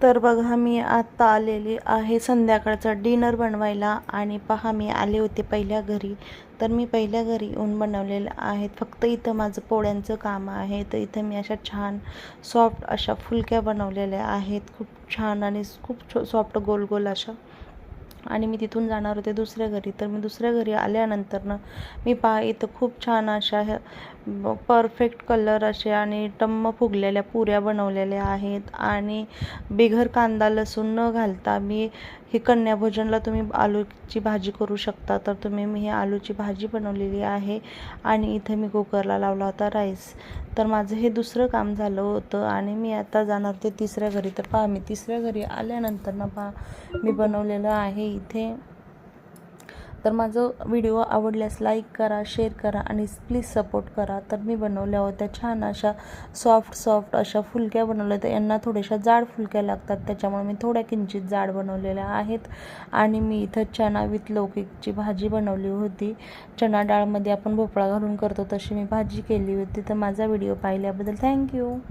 तर बघा मी आता आलेली आहे संध्याकाळचा डिनर बनवायला आणि पहा मी आले होते पहिल्या घरी. तर मी पहिल्या घरी येऊन बनवलेलं आहेत. फक्त इथं माझं पोळ्यांचं काम आहे. तर इथं मी अशा छान सॉफ्ट अशा फुलक्या बनवलेल्या आहेत. खूप छान आणि खूप सॉफ्ट गोल गोल अशा. आणि मी तिथून जाणार होते दुसऱ्या घरी. तर मी दुसऱ्या घरी आल्यानंतरनं मी पहा इथं खूप छान अशा परफेक्ट कलर असे आणि टम्म फुगलेल्या पुऱ्या बनवलेल्या आहेत. आणि बिगर कांदा लसूण न घालता मी ही कन्याभोजनला तुम्ही आलूची भाजी करू शकता. तर मी ही आलूची भाजी बनवलेली आहे आणि इथे मी कुकरला लावला होता राईस. तर माझं हे दुसरं काम झालं होतं आणि मी आता जाणार होते तिसऱ्या घरी. तर पहा मी तिसऱ्या घरी आल्यानंतर पहा मी बनवलेलं आहे इथे. तर माझं व्हिडिओ आवडल्यास लाईक करा, शेअर करा आणि प्लीज सपोर्ट करा. तर मी बनवल्या होत्या छान अशा सॉफ्ट अशा फुलक्या बनवल्या. तर यांना थोड्याशा जाड फुलक्या लागतात, त्याच्यामुळे मी थोड्या किंचित जाड बनवलेल्या आहेत. आणि मी इथं चना विथ लौकीची भाजी बनवली होती. चना डाळमध्ये आपण भोपळा घालून करतो तशी मी भाजी केली होती. तर माझा व्हिडिओ पाहिल्याबद्दल थँक्यू.